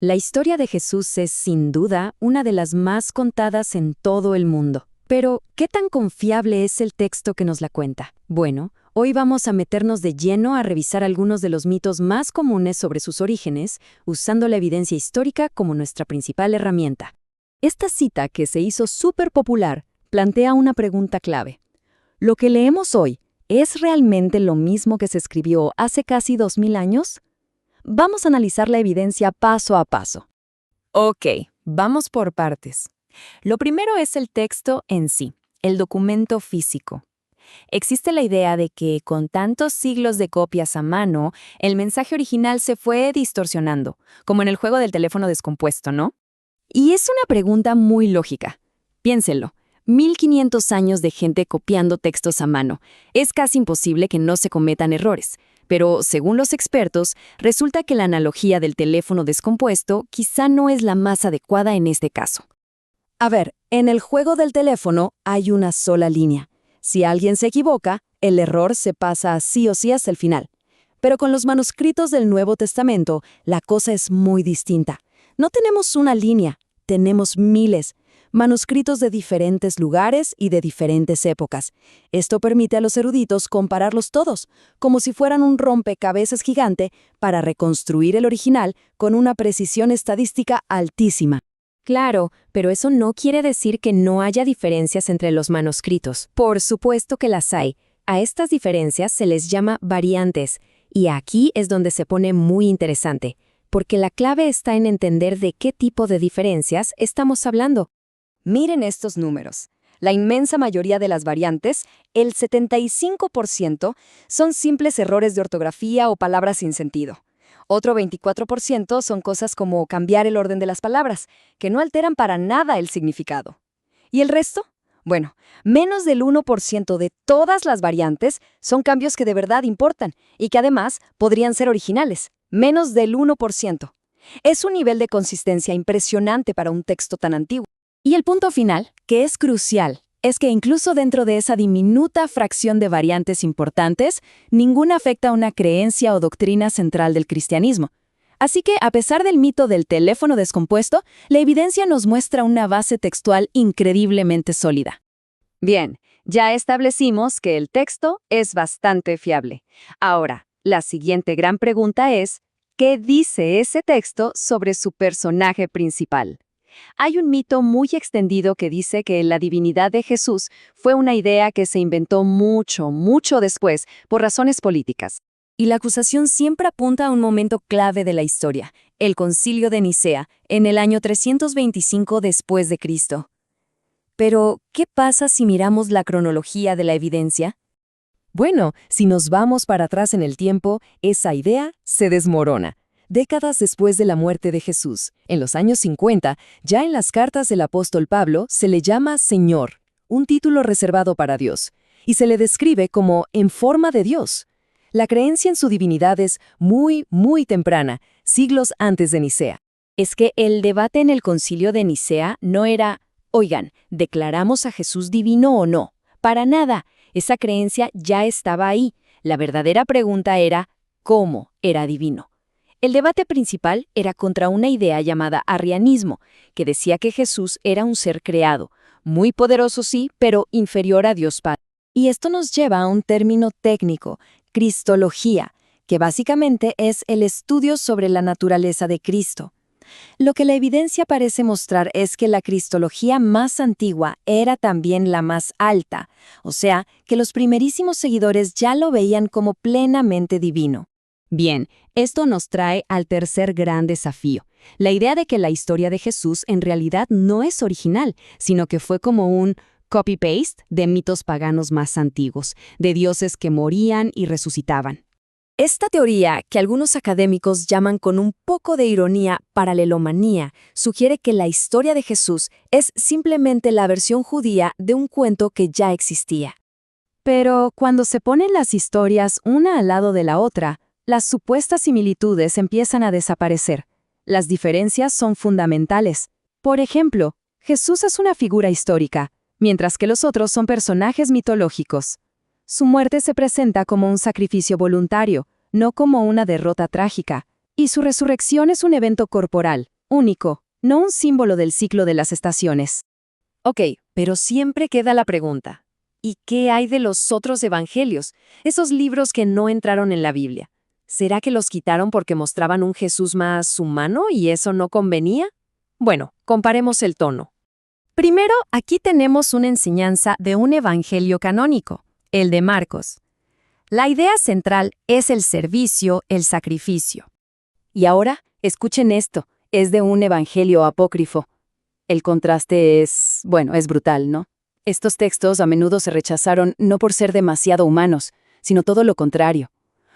La historia de Jesús es, sin duda, una de las más contadas en todo el mundo. Pero, ¿qué tan confiable es el texto que nos la cuenta? Bueno, hoy vamos a meternos de lleno a revisar algunos de los mitos más comunes sobre sus orígenes, usando la evidencia histórica como nuestra principal herramienta. Esta cita, que se hizo súper popular, plantea una pregunta clave. ¿Lo que leemos hoy es realmente lo mismo que se escribió hace casi 2000 años? Vamos a analizar la evidencia paso a paso. Ok, vamos por partes. Lo primero es el texto en sí, el documento físico. Existe la idea de que con tantos siglos de copias a mano, el mensaje original se fue distorsionando, como en el juego del teléfono descompuesto, ¿no? Y es una pregunta muy lógica. Piénsenlo. 1500 años de gente copiando textos a mano. Es casi imposible que no se cometan errores. Pero, según los expertos, resulta que la analogía del teléfono descompuesto quizá no es la más adecuada en este caso. A ver, en el juego del teléfono hay una sola línea. Si alguien se equivoca, el error se pasa sí o sí hasta el final. Pero con los manuscritos del Nuevo Testamento, la cosa es muy distinta. No tenemos una línea, tenemos miles. Manuscritos de diferentes lugares y de diferentes épocas. Esto permite a los eruditos compararlos todos, como si fueran un rompecabezas gigante, para reconstruir el original con una precisión estadística altísima. Claro, pero eso no quiere decir que no haya diferencias entre los manuscritos. Por supuesto que las hay. A estas diferencias se les llama variantes, y aquí es donde se pone muy interesante, porque la clave está en entender de qué tipo de diferencias estamos hablando. Miren estos números. La inmensa mayoría de las variantes, el 75%, son simples errores de ortografía o palabras sin sentido. Otro 24% son cosas como cambiar el orden de las palabras, que no alteran para nada el significado. ¿Y el resto? Bueno, menos del 1% de todas las variantes son cambios que de verdad importan y que además podrían ser originales. Menos del 1%. Es un nivel de consistencia impresionante para un texto tan antiguo. Y el punto final, que es crucial, es que incluso dentro de esa diminuta fracción de variantes importantes, ninguna afecta a una creencia o doctrina central del cristianismo. Así que, a pesar del mito del teléfono descompuesto, la evidencia nos muestra una base textual increíblemente sólida. Bien, ya establecimos que el texto es bastante fiable. Ahora, la siguiente gran pregunta es, ¿qué dice ese texto sobre su personaje principal? Hay un mito muy extendido que dice que la divinidad de Jesús fue una idea que se inventó mucho después por razones políticas. Y la acusación siempre apunta a un momento clave de la historia, el Concilio de Nicea, en el año 325 después de Cristo. Pero, ¿qué pasa si miramos la cronología de la evidencia? Bueno, si nos vamos para atrás en el tiempo, esa idea se desmorona. Décadas después de la muerte de Jesús, en los años 50, ya en las cartas del apóstol Pablo se le llama Señor, un título reservado para Dios, y se le describe como en forma de Dios. La creencia en su divinidad es muy temprana, siglos antes de Nicea. Es que el debate en el Concilio de Nicea no era, oigan, ¿declaramos a Jesús divino o no? Para nada, esa creencia ya estaba ahí. La verdadera pregunta era, ¿cómo era divino? El debate principal era contra una idea llamada arrianismo, que decía que Jesús era un ser creado, muy poderoso sí, pero inferior a Dios Padre. Y esto nos lleva a un término técnico, cristología, que básicamente es el estudio sobre la naturaleza de Cristo. Lo que la evidencia parece mostrar es que la cristología más antigua era también la más alta, o sea, que los primerísimos seguidores ya lo veían como plenamente divino. Bien, esto nos trae al tercer gran desafío, la idea de que la historia de Jesús en realidad no es original, sino que fue como un copy-paste de mitos paganos más antiguos, de dioses que morían y resucitaban. Esta teoría, que algunos académicos llaman con un poco de ironía paralelomanía, sugiere que la historia de Jesús es simplemente la versión judía de un cuento que ya existía. Pero cuando se ponen las historias una al lado de la otra, las supuestas similitudes empiezan a desaparecer. Las diferencias son fundamentales. Por ejemplo, Jesús es una figura histórica, mientras que los otros son personajes mitológicos. Su muerte se presenta como un sacrificio voluntario, no como una derrota trágica. Y su resurrección es un evento corporal, único, no un símbolo del ciclo de las estaciones. Ok, pero siempre queda la pregunta. ¿Y qué hay de los otros evangelios? Esos libros que no entraron en la Biblia. ¿Será que los quitaron porque mostraban un Jesús más humano y eso no convenía? Bueno, comparemos el tono. Primero, aquí tenemos una enseñanza de un evangelio canónico, el de Marcos. La idea central es el servicio, el sacrificio. Y ahora, escuchen esto, es de un evangelio apócrifo. El contraste es brutal, ¿no? Estos textos a menudo se rechazaron no por ser demasiado humanos, sino todo lo contrario,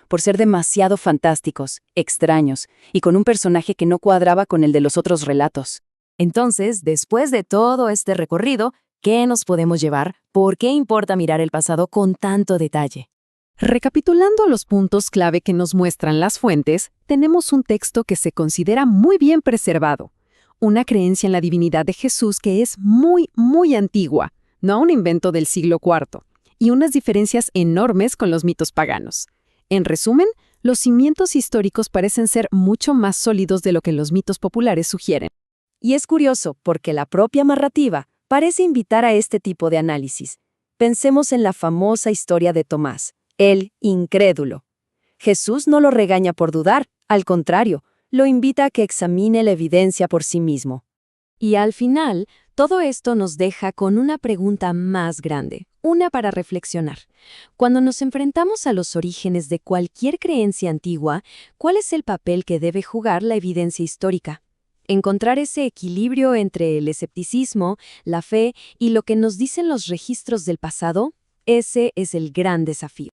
por ser demasiado fantásticos, extraños, y con un personaje que no cuadraba con el de los otros relatos. Entonces, después de todo este recorrido, ¿qué nos podemos llevar? ¿Por qué importa mirar el pasado con tanto detalle? Recapitulando los puntos clave que nos muestran las fuentes, tenemos un texto que se considera muy bien preservado, una creencia en la divinidad de Jesús que es muy, muy antigua, no un invento del siglo IV, y unas diferencias enormes con los mitos paganos. En resumen, los cimientos históricos parecen ser mucho más sólidos de lo que los mitos populares sugieren. Y es curioso, porque la propia narrativa parece invitar a este tipo de análisis. Pensemos en la famosa historia de Tomás, el incrédulo. Jesús no lo regaña por dudar, al contrario, lo invita a que examine la evidencia por sí mismo. Y al final, todo esto nos deja con una pregunta más grande, una para reflexionar. Cuando nos enfrentamos a los orígenes de cualquier creencia antigua, ¿cuál es el papel que debe jugar la evidencia histórica? Encontrar ese equilibrio entre el escepticismo, la fe y lo que nos dicen los registros del pasado, ese es el gran desafío.